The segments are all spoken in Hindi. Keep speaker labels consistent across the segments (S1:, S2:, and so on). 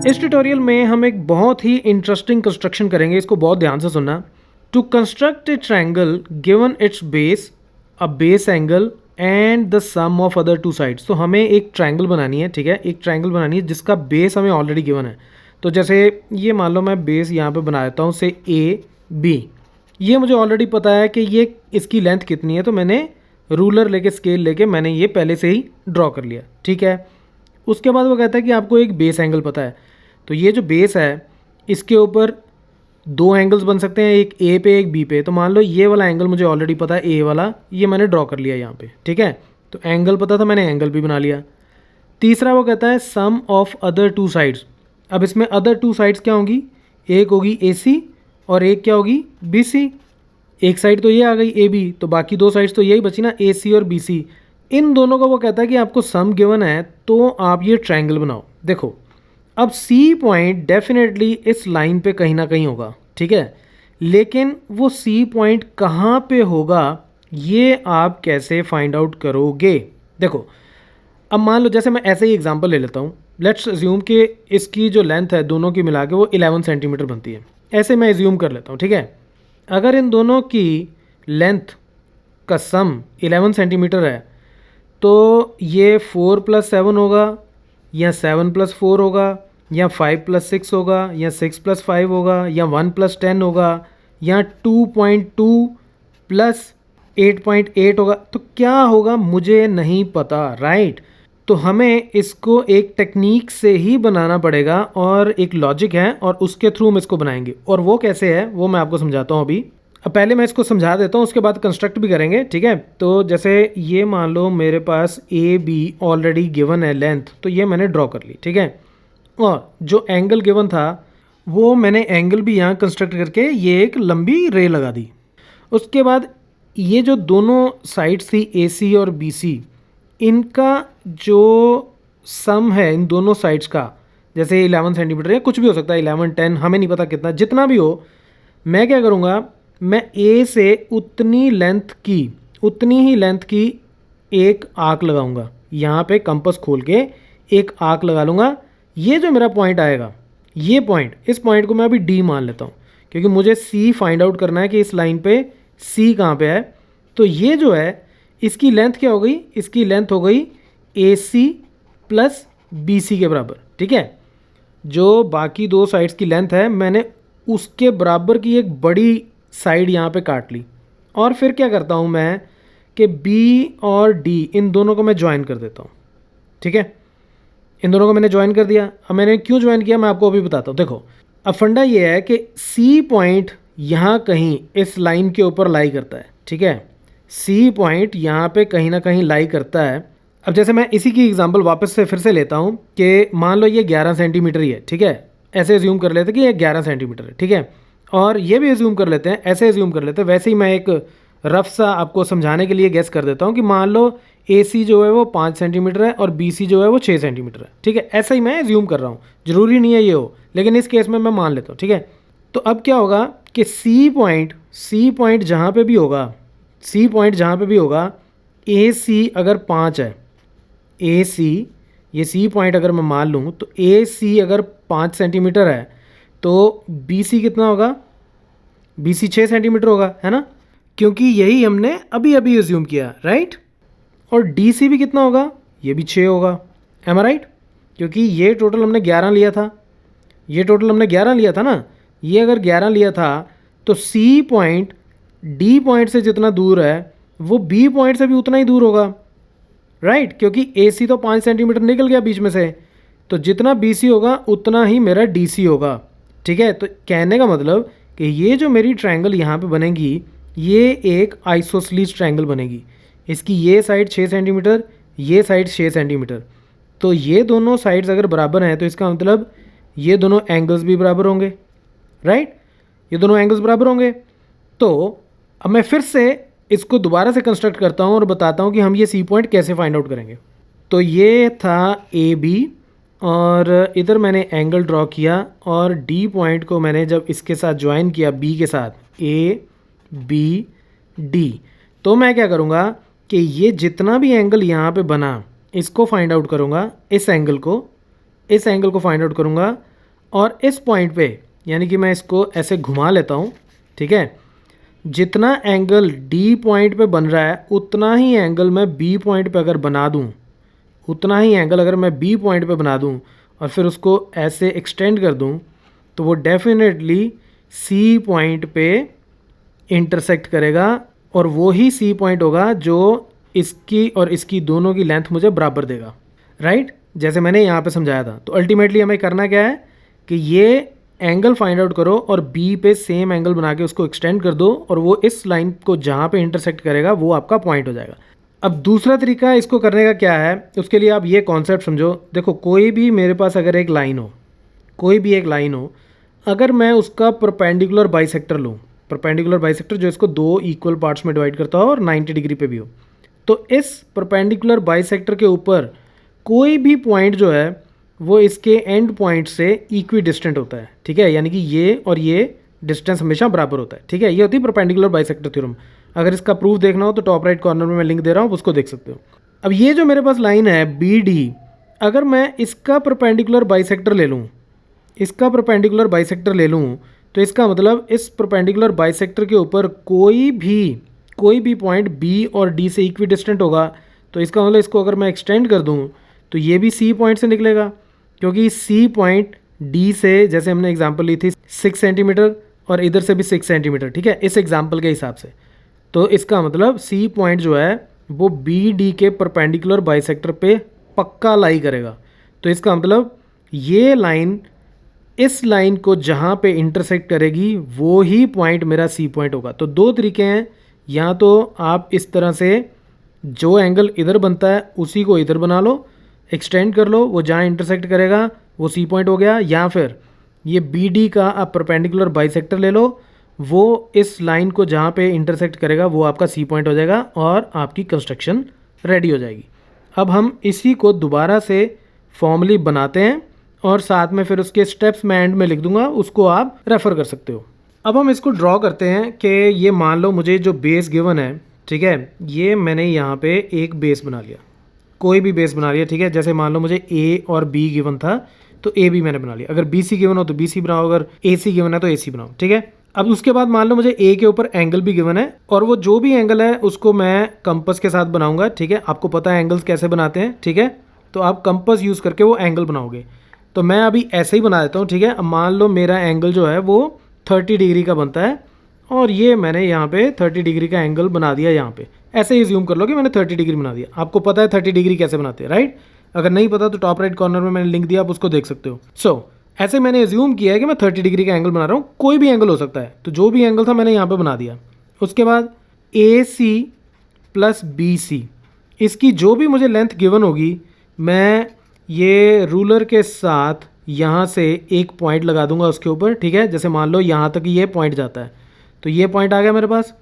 S1: इस ट्यूटोरियल में हम एक बहुत ही इंटरेस्टिंग कंस्ट्रक्शन करेंगे, इसको बहुत ध्यान से सुनना। To construct a triangle given its base, a base angle and the sum of other two sides. तो हमें एक ट्रायंगल बनानी है, ठीक है, एक ट्रायंगल बनानी है जिसका बेस हमें ऑलरेडी गिवन है। तो जैसे ये मान लो मैं बेस यहाँ पे बना देता हूँ से ए बी, ये मुझे ऑलरेडी पता है कि ये इसकी लेंथ कितनी है, तो मैंने रूलर लेके स्केल लेके मैंने ये पहले से ही ड्रॉ कर लिया, ठीक है। उसके बाद वो कहता है कि आपको एक बेस एंगल पता है, तो ये जो बेस है इसके ऊपर दो एंगल्स बन सकते हैं, एक ए पे एक बी पे। तो मान लो ये वाला एंगल मुझे ऑलरेडी पता है, ए वाला, ये मैंने ड्रॉ कर लिया यहाँ पे, ठीक है। तो एंगल पता था, मैंने एंगल भी बना लिया। तीसरा वो कहता है सम ऑफ अदर टू साइड्स। अब इसमें अदर टू साइड्स क्या होंगी, एक होगी ए सी और एक क्या होगी बी सी। एक साइड तो ये आ गई ए बी, तो बाकी दो साइड्स तो यही बची ना, ए सी और बी सी। इन दोनों का वो कहता है कि आपको सम गिवन है तो आप ये ट्रायंगल बनाओ। देखो अब सी पॉइंट डेफिनेटली इस लाइन पे कहीं ना कहीं होगा, ठीक है, लेकिन वो सी पॉइंट कहाँ पे होगा ये आप कैसे फाइंड आउट करोगे। देखो अब मान लो जैसे मैं ऐसे ही एग्जांपल ले लेता हूँ, लेट्स अज्यूम कि इसकी जो लेंथ है दोनों की मिला के वो 11 सेंटीमीटर बनती है, ऐसे मैं अज्यूम कर लेता हूँ, ठीक है। अगर इन दोनों की लेंथ का सम 11 सेंटीमीटर है तो ये 4 + 7 होगा या 7 + 4 होगा या 5 + 6 होगा या 6 + 5 होगा या 1 + 10 होगा या 2.2 + 8.8 होगा। तो क्या होगा मुझे नहीं पता, राइट। तो हमें इसको एक टेक्निक से ही बनाना पड़ेगा और एक लॉजिक है और उसके थ्रू हम इसको बनाएंगे, और वो कैसे है वो मैं आपको समझाता हूँ अभी। अब पहले मैं इसको समझा देता हूँ, उसके बाद कंस्ट्रक्ट भी करेंगे, ठीक है। तो जैसे ये मान लो मेरे पास ए बी ऑलरेडी गिवन है लेंथ, तो ये मैंने ड्रॉ कर ली, ठीक है। और जो एंगल गिवन था वो मैंने एंगल भी यहाँ कंस्ट्रक्ट करके ये एक लंबी रे लगा दी। उसके बाद ये जो दोनों साइड्स थी ए सी और बी सी, इनका जो सम है इन दोनों साइड्स का, जैसे 11 सेंटीमीटर या कुछ भी हो सकता है, 11 10 हमें नहीं पता कितना, जितना भी हो, मैं क्या करूँगा, मैं ए से उतनी ही लेंथ की एक आर्क लगाऊंगा। यहाँ पे कंपास खोल के एक आर्क लगा लूँगा। ये जो मेरा पॉइंट आएगा, ये पॉइंट, इस पॉइंट को मैं अभी डी मान लेता हूँ क्योंकि मुझे सी फाइंड आउट करना है कि इस लाइन पे सी कहाँ पे है। तो ये जो है इसकी लेंथ क्या हो गई, इसकी लेंथ हो गई ए सी प्लस बी सी के बराबर, ठीक है। जो बाकी दो साइड्स की लेंथ है मैंने उसके बराबर की एक बड़ी साइड यहाँ पे काट ली। और फिर क्या करता हूँ मैं कि बी और डी इन दोनों को मैं ज्वाइन कर देता हूँ, ठीक है। इन दोनों को मैंने ज्वाइन कर दिया। अब मैंने क्यों ज्वाइन किया मैं आपको अभी बताता हूँ। देखो अब फंडा ये है कि सी पॉइंट यहाँ कहीं इस लाइन के ऊपर लाई करता है, ठीक है। सी पॉइंट यहाँ पे कहीं ना कहीं लाई करता है। अब जैसे मैं इसी की एग्जांपल वापस से फिर से लेता हूँ कि मान लो ये 11 सेंटीमीटर ही है, ठीक है। ऐसे एज्यूम कर लेते हैं कि ये 11 सेंटीमीटर है, ठीक है। और ये भी एज्यूम कर लेते हैं, ऐसे एज्यूम कर लेते हैं। वैसे ही मैं एक रफ सा आपको समझाने के लिए गेस कर देता हूँ कि मान लो ए सी जो है वो 5 सेंटीमीटर है और बी सी जो है वो 6 सेंटीमीटर है, ठीक है। ऐसा ही मैं एज्यूम कर रहा हूँ, ज़रूरी नहीं है ये हो, लेकिन इस केस में मैं मान लेता हूँ, ठीक है। तो अब क्या होगा कि सी पॉइंट जहाँ पे भी होगा, सी पॉइंट जहाँ पे भी होगा, ए सी अगर 5 है, ए सी, ये सी पॉइंट अगर मैं मान लूँ तो ए सी अगर 5 सेंटीमीटर है तो बी सी कितना होगा, बी सी 6 सेंटीमीटर होगा, है ना, क्योंकि यही हमने अभी अभी एज्यूम किया, राइट। और डी सी भी कितना होगा, ये भी 6 होगा, एम आई राइट, क्योंकि ये टोटल हमने 11 लिया था, ये टोटल हमने 11 लिया था ना। ये अगर 11 लिया था तो सी पॉइंट डी पॉइंट से जितना दूर है वो बी पॉइंट से भी उतना ही दूर होगा, राइट, क्योंकि ए सी तो 5 सेंटीमीटर निकल गया बीच में से, तो जितना बी सी होगा उतना ही मेरा डी सी होगा, ठीक है। तो कहने का मतलब कि ये जो मेरी ट्रायंगल यहाँ पे बनेगी ये एक आइसोसेलेस ट्रायंगल बनेगी। इसकी ये साइड 6 सेंटीमीटर, ये साइड 6 सेंटीमीटर, तो ये दोनों साइड्स अगर बराबर हैं तो इसका मतलब ये दोनों एंगल्स भी बराबर होंगे, राइट, ये दोनों एंगल्स बराबर होंगे। तो अब मैं फिर से इसको दोबारा से कंस्ट्रक्ट करता हूँ और बताता हूँ कि हम ये सी पॉइंट कैसे फाइंड आउट करेंगे। तो ये था ए बी और इधर मैंने एंगल ड्रॉ किया और डी पॉइंट को मैंने जब इसके साथ ज्वाइन किया बी के साथ, ए बी डी, तो मैं क्या करूँगा कि ये जितना भी एंगल यहाँ पे बना इसको फाइंड आउट करूँगा, इस एंगल को फाइंड आउट करूँगा और इस पॉइंट पे यानी कि मैं इसको ऐसे घुमा लेता हूँ, ठीक है। जितना एंगल डी पॉइंट पे बन रहा है उतना ही एंगल मैं बी पॉइंट पे अगर बना दूँ, उतना ही एंगल अगर मैं बी पॉइंट पे बना दूँ और फिर उसको ऐसे एक्सटेंड कर दूँ, तो वो डेफिनेटली सी पॉइंट पे इंटरसेक्ट करेगा और वो ही सी पॉइंट होगा जो इसकी और इसकी दोनों की लेंथ मुझे बराबर देगा, राइट। जैसे मैंने यहाँ पे समझाया था। तो अल्टीमेटली हमें करना क्या है कि ये एंगल फाइंड आउट करो और बी पे सेम एंगल बना के उसको एक्सटेंड कर दो और वो इस लाइन को जहाँ पे इंटरसेक्ट करेगा वो आपका पॉइंट हो जाएगा। अब दूसरा तरीका इसको करने का क्या है, उसके लिए आप ये कॉन्सेप्ट समझो। देखो कोई भी मेरे पास अगर एक लाइन हो, कोई भी एक लाइन हो, अगर मैं उसका परपेंडिकुलर बाइसेक्टर लूँ, परपेंडिकुलर बाइसेक्टर जो इसको दो इक्वल पार्ट्स में डिवाइड करता हो और 90 डिग्री पे भी हो, तो इस परपेंडिकुलर बाइसेक्टर के ऊपर कोई भी पॉइंट जो है वो इसके एंड पॉइंट से इक्वी डिस्टेंट होता है, ठीक है। यानी कि ये और ये डिस्टेंस हमेशा बराबर होता है, ठीक है। ये होती है परपेंडिकुलर बाइसेक्टर थ्योरम। अगर इसका प्रूफ देखना हो तो टॉप राइट कॉर्नर में मैं लिंक दे रहा हूँ, उसको देख सकते हो। अब ये जो मेरे पास लाइन है बी डी, अगर मैं इसका परपेंडिकुलर बाइसेक्टर ले लूँ, इसका परपेंडिकुलर बाइसेक्टर ले लूँ, तो इसका मतलब इस परपेंडिकुलर बाइसेक्टर के ऊपर कोई भी पॉइंट बी और डी से इक्वी डिस्टेंट होगा। तो इसका मतलब इसको अगर मैं एक्सटेंड कर दूँ तो ये भी सी पॉइंट से निकलेगा, क्योंकि सी पॉइंट डी से, जैसे हमने एग्जांपल ली थी 6 सेंटीमीटर और इधर से भी 6 सेंटीमीटर, ठीक है, इस एग्जांपल के हिसाब से। तो इसका मतलब सी पॉइंट जो है वो बी डी के परपेंडिकुलर बाइसेक्टर पे पक्का लाई करेगा। तो इसका मतलब ये लाइन इस लाइन को जहाँ पे इंटरसेक्ट करेगी वो ही पॉइंट मेरा सी पॉइंट होगा। तो दो तरीके हैं, या तो आप इस तरह से जो एंगल इधर बनता है उसी को इधर बना लो, एक्सटेंड कर लो, वो जहाँ इंटरसेक्ट करेगा वो सी पॉइंट हो गया, या फिर ये बी डी का आप परपेंडिकुलर बाइसेक्टर ले लो, वो इस लाइन को जहाँ पे इंटरसेक्ट करेगा वो आपका सी पॉइंट हो जाएगा और आपकी कंस्ट्रक्शन रेडी हो जाएगी। अब हम इसी को दोबारा से फॉर्मली बनाते हैं और साथ में फिर उसके स्टेप्स मैं एंड में लिख दूंगा, उसको आप रेफ़र कर सकते हो। अब हम इसको ड्रॉ करते हैं कि ये मान लो मुझे जो बेस गिवन है, ठीक है, ये मैंने यहाँ पे एक बेस बना लिया, कोई भी बेस बना लिया, ठीक है। जैसे मान लो मुझे ए और बी गिवन था तो ए बी मैंने बना लिया, अगर बी सी गिवन हो तो बी सी बनाओ, अगर ए सी गिवन है तो ए सी बनाओ, ठीक है। अब उसके बाद मान लो मुझे ए के ऊपर एंगल भी गिवन है और वो जो भी एंगल है उसको मैं कंपास के साथ बनाऊंगा, ठीक है। आपको पता है एंगल्स कैसे बनाते हैं, ठीक है, तो आप कंपास यूज़ करके वो एंगल बनाओगे। तो मैं अभी ऐसे ही बना देता हूँ, ठीक है। अब मान लो मेरा एंगल जो है वो 30 डिग्री का बनता है और ये मैंने यहाँ पे 30 डिग्री का एंगल बना दिया। यहाँ पे ऐसे ही ज्यूम कर लो कि मैंने 30 डिग्री बना दिया। आपको पता है 30 डिग्री कैसे बनाते हैं, राइट। अगर नहीं पता तो टॉप राइट कॉर्नर में मैंने लिंक दिया, आप उसको देख सकते हो। सो ऐसे मैंने ज्यूम किया है कि मैं 30 डिग्री का एंगल बना रहा हूँ, कोई भी एंगल हो सकता है। तो जो भी एंगल था मैंने यहाँ पे बना दिया। उसके बाद ए सी प्लस बी सी, इसकी जो भी मुझे लेंथ गिवन होगी मैं ये रूलर के साथ यहाँ से एक पॉइंट लगा दूंगा उसके ऊपर, ठीक है। जैसे मान लो यहाँ तक ये पॉइंट जाता है तो ये पॉइंट आ गया मेरे पास,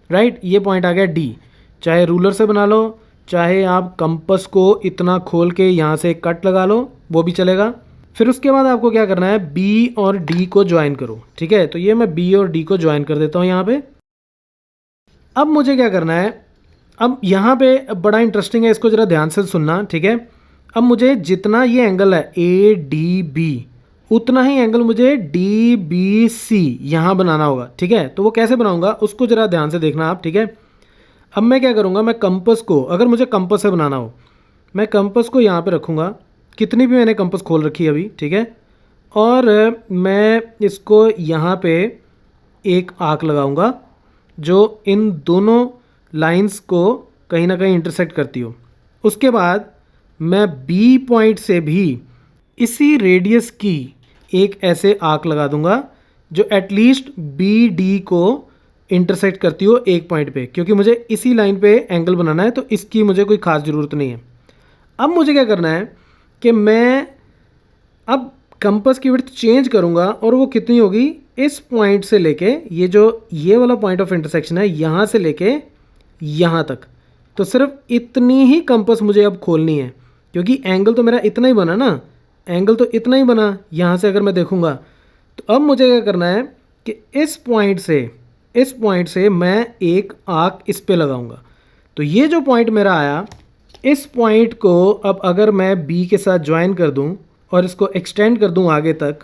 S1: राइट। ये पॉइंट आ गया डी। चाहे रूलर से बना लो, चाहे आप कंपास को इतना खोल के यहाँ से कट लगा लो, वो भी चलेगा। फिर उसके बाद आपको क्या करना है, बी और डी को ज्वाइन करो, ठीक है। तो ये मैं बी और डी को ज्वाइन कर देता हूँ यहाँ पे। अब मुझे क्या करना है, अब यहाँ पे बड़ा इंटरेस्टिंग है, इसको ज़रा ध्यान से सुनना, ठीक है। अब मुझे जितना ये एंगल है ए डी बी, उतना ही एंगल मुझे डी बी सी यहाँ बनाना होगा, ठीक है। तो वो कैसे बनाऊंगा उसको ज़रा ध्यान से देखना आप, ठीक है। अब मैं क्या करूँगा, मैं कंपास को, अगर मुझे कंपास से बनाना हो, मैं कंपास को यहाँ पे रखूँगा, कितनी भी मैंने कंपास खोल रखी है अभी, ठीक है। और मैं इसको यहाँ पे एक आर्क लगाऊंगा जो इन दोनों लाइंस को कहीं ना कहीं इंटरसेक्ट करती हो। उसके बाद मैं बी पॉइंट से भी इसी रेडियस की एक ऐसे आर्क लगा दूंगा जो एटलीस्ट बी डी को इंटरसेक्ट करती हो एक पॉइंट पे, क्योंकि मुझे इसी लाइन पे एंगल बनाना है, तो इसकी मुझे कोई ख़ास ज़रूरत नहीं है। अब मुझे क्या करना है कि मैं अब कंपास की विड्थ चेंज करूँगा और वो कितनी होगी, इस पॉइंट से लेके ये जो ये वाला पॉइंट ऑफ इंटरसेक्शन है यहाँ से लेके यहाँ तक, तो सिर्फ इतनी ही कंपास मुझे अब खोलनी है, क्योंकि एंगल तो मेरा इतना ही बना ना, एंगल तो इतना ही बना यहाँ से अगर मैं देखूँगा। तो अब मुझे क्या करना है कि इस पॉइंट से मैं एक आर्क इस पे लगाऊंगा। तो ये जो पॉइंट मेरा आया, इस पॉइंट को अब अगर मैं बी के साथ ज्वाइन कर दूं और इसको एक्सटेंड कर दूं आगे तक,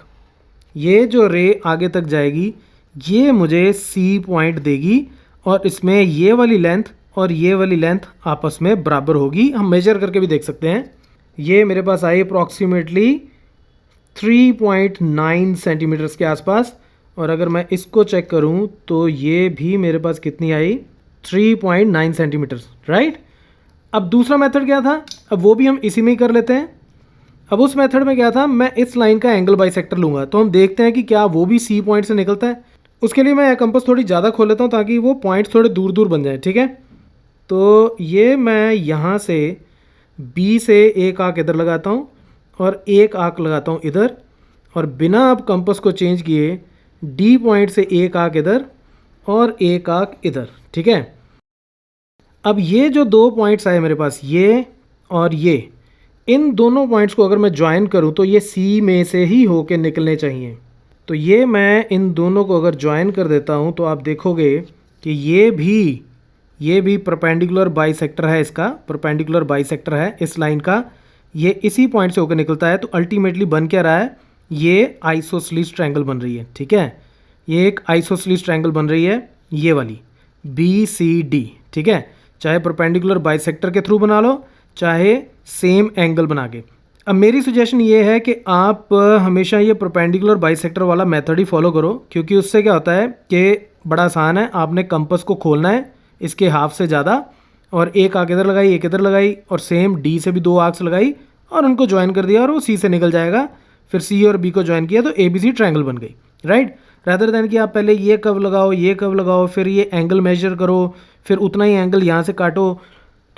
S1: ये जो रे आगे तक जाएगी ये मुझे सी पॉइंट देगी और इसमें ये वाली लेंथ और ये वाली लेंथ आपस में बराबर होगी। हम मेजर करके भी देख सकते हैं। ये मेरे पास आई अप्रॉक्सीमेटली 3.9 सेंटीमीटर्स के आसपास, और अगर मैं इसको चेक करूं तो ये भी मेरे पास कितनी आई, 3.9 सेंटीमीटर्स, राइट। अब दूसरा मेथड क्या था, अब वो भी हम इसी में ही कर लेते हैं। अब उस मेथड में क्या था, मैं इस लाइन का एंगल बाइसेक्टर लूँगा, तो हम देखते हैं कि क्या वो भी सी पॉइंट से निकलता है। उसके लिए मैं कंपास थोड़ी ज़्यादा खोल लेता हूँ ताकि वो पॉइंट थोड़े दूर दूर बन जाए, ठीक है। तो ये मैं यहाँ से बी से एक आर्क इधर लगाता हूँ और एक आर्क लगाता हूँ इधर, और बिना अब कंपास को चेंज किए डी पॉइंट से एक आर्क इधर और एक आर्क इधर, ठीक है। अब ये जो दो पॉइंट्स आए मेरे पास, ये और ये, इन दोनों पॉइंट्स को अगर मैं ज्वाइन करूं तो ये सी में से ही होके निकलने चाहिए। तो ये मैं इन दोनों को अगर ज्वाइन कर देता हूं तो आप देखोगे कि ये भी परपेंडिकुलर बाइसेक्टर है, इसका परपेंडिकुलर बाइसेक्टर है इस लाइन का, ये इसी पॉइंट से होकर निकलता है। तो अल्टीमेटली बन क्या रहा है, ये आइसोसेलेस ट्रायंगल बन रही है, ठीक है। ये एक आइसोसेलेस ट्रायंगल बन रही है, ये वाली BCD, ठीक है। चाहे परपेंडिकुलर बाइसेक्टर के थ्रू बना लो, चाहे सेम एंगल बना के। अब मेरी सजेशन ये है कि आप हमेशा ये परपेंडिकुलर बाइसेक्टर वाला मेथड ही फॉलो करो, क्योंकि उससे क्या होता है कि बड़ा आसान है। आपने कंपास को खोलना है इसके हाफ से ज़्यादा, और एक आर्क इधर लगाई, एक इधर लगाई, और सेम डी से भी दो आर्क्स लगाई और उनको ज्वाइन कर दिया और वो सी से निकल जाएगा। फिर सी और बी को ज्वाइन किया तो ABC ट्रायंगल बन गई, राइट। रादर देन कि आप पहले ये कर्व लगाओ, ये कर्व लगाओ, फिर ये एंगल मेजर करो, फिर उतना ही एंगल यहाँ से काटो।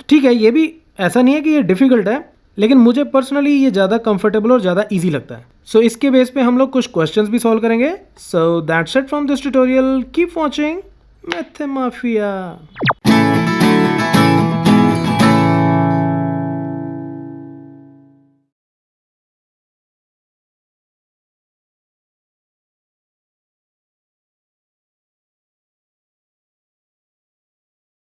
S1: ठीक है, ये भी ऐसा नहीं है कि ये डिफ़िकल्ट है, लेकिन मुझे पर्सनली ये ज़्यादा कंफर्टेबल और ज़्यादा इजी लगता है। सो इसके बेस पे हम लोग कुछ क्वेश्चंस भी सॉल्व करेंगे। So that's it from this tutorial, keep watching math mafia.